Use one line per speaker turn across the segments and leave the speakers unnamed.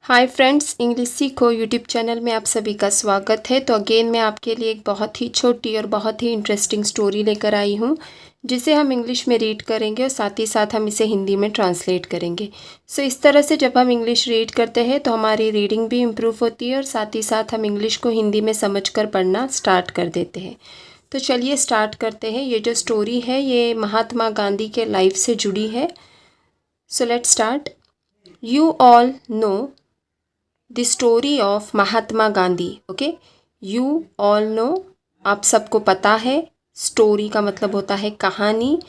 Hi friends, English सीखो YouTube channel में आप सभी का स्वागत है। तो अगेन मैं आपके लिए एक बहुत ही छोटी और बहुत ही इंटरेस्टिंग स्टोरी लेकर आई हूँ, जिसे हम इंग्लिश में रीड करेंगे और साथ ही साथ हम इसे हिंदी में ट्रांसलेट करेंगे। सो इस तरह से जब हम इंग्लिश रीड करते हैं तो हमारी रीडिंग भी इम्प्रूव होती है और साथ ही साथ हम इंग्लिश को हिंदी में समझ कर पढ़ना स्टार्ट कर देते हैं। तो चलिए स्टार्ट करते हैं। ये जो स्टोरी है ये महात्मा गांधी के लाइफ से जुड़ी है। So let's start. You all know the story of Mahatma Gandhi. Okay, you all no, आप सबको पता है। स्टोरी का मतलब होता है कहानी।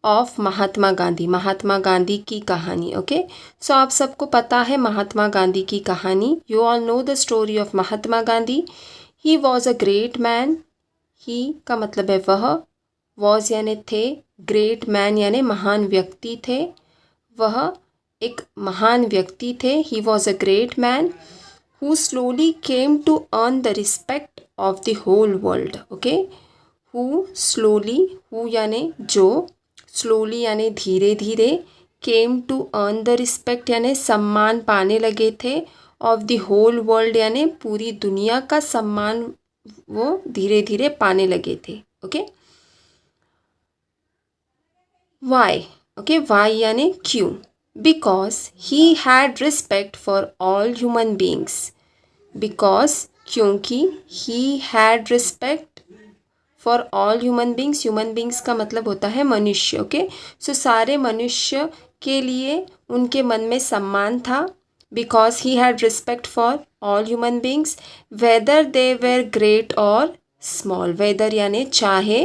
ऑफ महात्मा गांधी, महात्मा गांधी की कहानी। ओके, सो आप सबको पता है महात्मा गांधी की कहानी। You all know the story of Mahatma Gandhi. He was a great man. He का मतलब है वह, वॉज यानी थे, ग्रेट मैन यानी महान व्यक्ति थे। वह एक महान व्यक्ति थे। ही was a great man who slowly came to earn the respect of the whole world. Okay, who slowly, who यानी जो, slowly यानी धीरे धीरे, came to earn the respect यानी सम्मान पाने लगे थे, of the whole world यानी पूरी दुनिया का सम्मान वो धीरे धीरे पाने लगे थे। Okay, why? ओके, why यानी क्यों? Because he had respect for all human beings. Because क्योंकि he had respect for all human beings. human beings का मतलब होता है मनुष्य। ओके, सो सारे मनुष्य के लिए उनके मन में सम्मान था। Because he had respect for all human beings, whether they were great or small. whether यानी चाहे,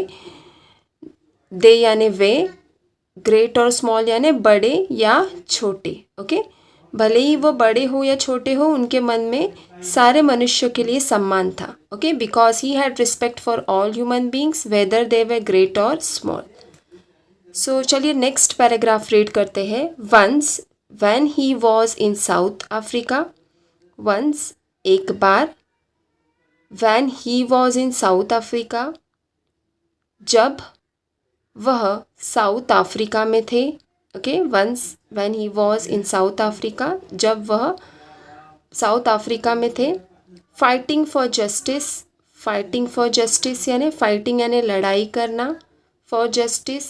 they यानी वे, ग्रेट और स्मॉल यानी बड़े या छोटे। ओके, भले ही वो बड़े हो या छोटे हो, उनके मन में सारे मनुष्यों के लिए सम्मान था। Okay, because he had respect for all human beings whether they were great और स्मॉल। सो चलिए नेक्स्ट पैराग्राफ रीड करते हैं। Once when he was in South Africa. Once एक बार, when he was in South Africa जब वह South Africa में थे। Okay, once when he was in South Africa जब वह साउथ अफ्रीका में थे। Fighting for justice, fighting for justice यानी फाइटिंग यानी लड़ाई करना, फॉर जस्टिस,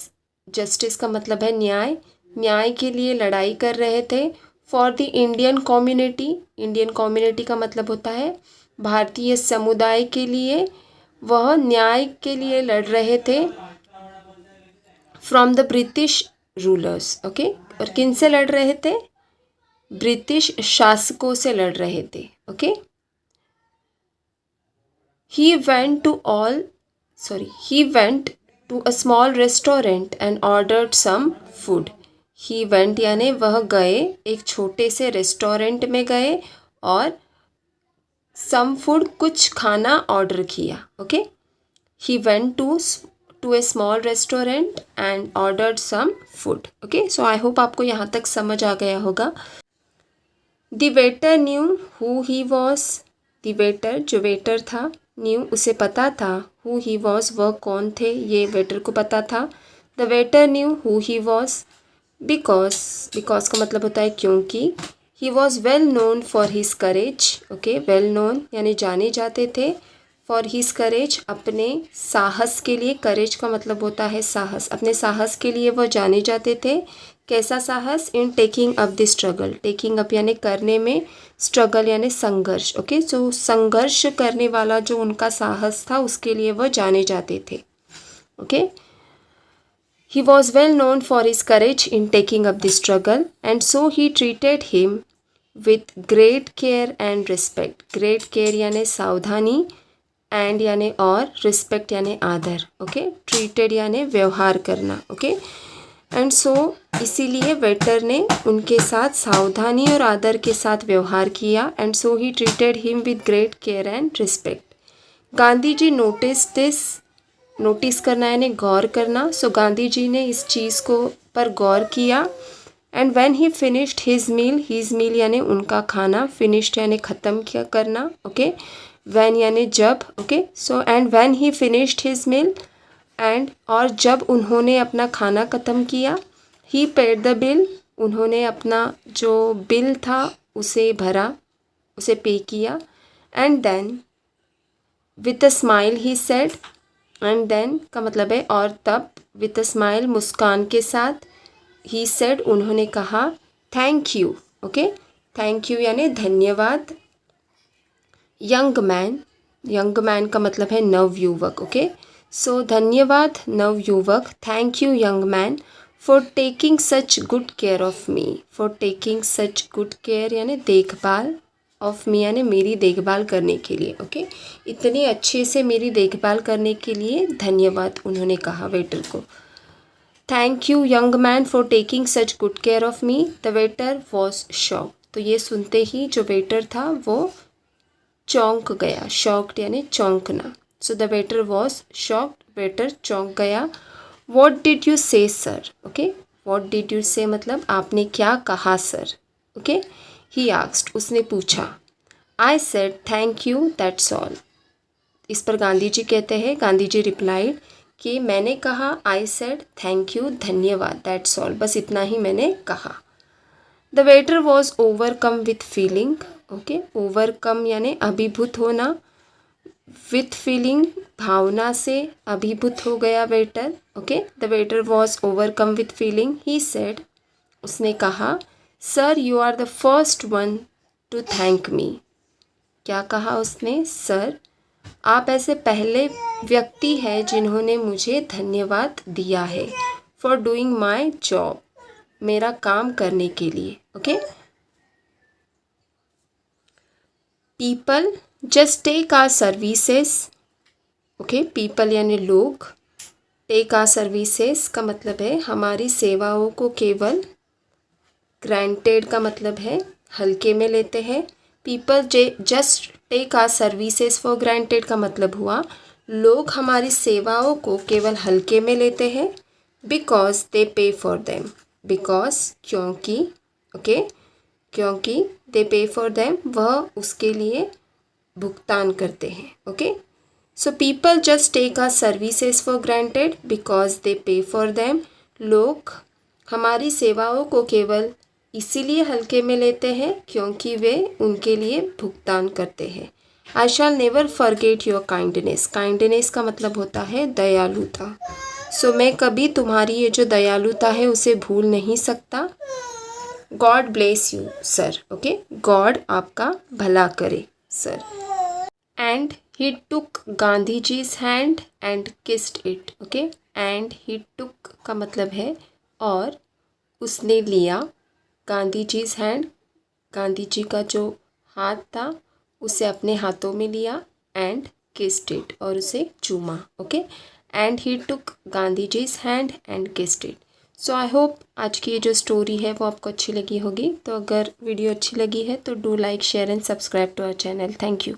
जस्टिस का मतलब है न्याय, न्याय के लिए लड़ाई कर रहे थे। For the Indian community, Indian community का मतलब होता है भारतीय समुदाय के लिए, वह न्याय के लिए लड़ रहे थे। From the British rulers. Okay, और किन से लड़ रहे थे? ब्रिटिश शासकों से लड़ रहे थे। Okay, he went to a small restaurant and ordered some food. he went यानी वह गए, एक छोटे से रेस्टोरेंट में गए और some food कुछ खाना ऑर्डर किया। Okay, he went to a small restaurant and ordered some food. Okay, so I hope आपको यहाँ तक समझ आ गया होगा। The waiter knew who he was. The waiter, जो वेटर था, knew उसे पता था, who he was वह कौन थे, ये वेटर को पता था। The waiter knew who he was because का मतलब होता है क्योंकि। He was well known for his courage. Okay, well known यानी जाने जाते थे। फॉर हीज करेज अपने साहस के लिए, करेज का मतलब होता है साहस, अपने साहस के लिए वह जाने जाते थे। कैसा साहस? In taking up the struggle, taking up यानी करने में, स्ट्रगल यानी संघर्ष। ओके, सो संघर्ष करने वाला जो उनका साहस था उसके लिए वह जाने जाते थे। Okay, he was well known for his courage in taking up the struggle and so he treated him with great care and respect. Great care यानी सावधानी, एंड यानी और, रिस्पेक्ट यानी आदर। ओके, ट्रीटेड यानी व्यवहार करना। ओके, एंड सो इसीलिए वेटर ने उनके साथ सावधानी और आदर के साथ व्यवहार किया। And so he treated him with great care and respect. Gandhi ji notice this, notice करना यानी गौर करना। सो गांधी जी ने इस चीज़ को पर गौर किया। And when he finished his meal यानी उनका खाना, फिनिश्ड यानी ख़त्म किया करना। ओके, when यानी जब। Okay, so and when he finished his meal, and और जब उन्होंने अपना खाना ख़त्म किया। ही पेड द बिल, उन्होंने अपना जो बिल था उसे भरा। उसे पे किया। And then with a smile he said, and then का मतलब है और तब, विथ अ स्माइल मुस्कान के साथ, ही सेड उन्होंने कहा, thank you. Okay, thank you यानी धन्यवाद। यंग मैन का मतलब है नवयुवक। ओके, सो धन्यवाद नवयुवक, thank you young man for taking such good care of me. For taking such good care यानी देखभाल, ऑफ मी यानी मेरी देखभाल करने के लिए। ओके, इतने अच्छे से मेरी देखभाल करने के लिए धन्यवाद उन्होंने कहा वेटर को। Thank you young man for taking such good care of me. The waiter was shocked. तो ये सुनते ही जो वेटर था वो चौंक गया। शॉक्ड यानी चौंकना। So the waiter was shocked, waiter चौंक गया। What did you say sir. Okay, what did you say मतलब आपने क्या कहा सर। ओके, ही आस्क्ड उसने पूछा। I said thank you that's all. इस पर गांधी जी कहते हैं, गांधी जी रिप्लाइड कि मैंने कहा, आई सेड थैंक यू धन्यवाद, दैट्स ऑल बस इतना ही मैंने कहा। The waiter was overcome with feeling. Okay, overcome यानी अभिभूत होना, विथ फीलिंग भावना से अभिभूत हो गया waiter. Okay, the waiter was overcome with feeling. He said उसने कहा, sir you are the first one to thank me. क्या कहा उसने, सर आप ऐसे पहले व्यक्ति हैं जिन्होंने मुझे धन्यवाद दिया है, फॉर डूइंग माई जॉब, मेरा काम करने के लिए। Okay, people just take our services. Okay, people यानी लोग, टेक आवर सर्विसेज का मतलब है हमारी सेवाओं को केवल, ग्रांटेड का मतलब है हल्के में लेते हैं। People just take our services for granted का मतलब हुआ लोग हमारी सेवाओं को केवल हल्के में लेते हैं। Because they pay for them, because क्योंकि, ओके, क्योंकि दे पे फॉर देम वह उसके लिए भुगतान करते हैं। Okay, so people just take our services for granted because they pay for them. लोग हमारी सेवाओं को केवल इसीलिए हल्के में लेते हैं क्योंकि वे उनके लिए भुगतान करते हैं। I shall never forget your kindness. Kindness का मतलब होता है दयालुता। सो मैं कभी तुम्हारी ये जो दयालुता है उसे भूल नहीं सकता। God bless you sir. Okay, God आपका भला करे sir. And he took Gandhi ji's hand and kissed it. Okay, and he took का मतलब है और उसने लिया, गांधी जीज हैंड, गांधी जी का जो हाथ था उसे अपने हाथों में लिया, एंड किस्ड इट और उसे चूमा। Okay, and he took Gandhi ji's hand and kissed it. So I hope आज की ये जो स्टोरी है वो आपको अच्छी लगी होगी। तो अगर वीडियो अच्छी लगी है तो do like share and subscribe to our channel. Thank you.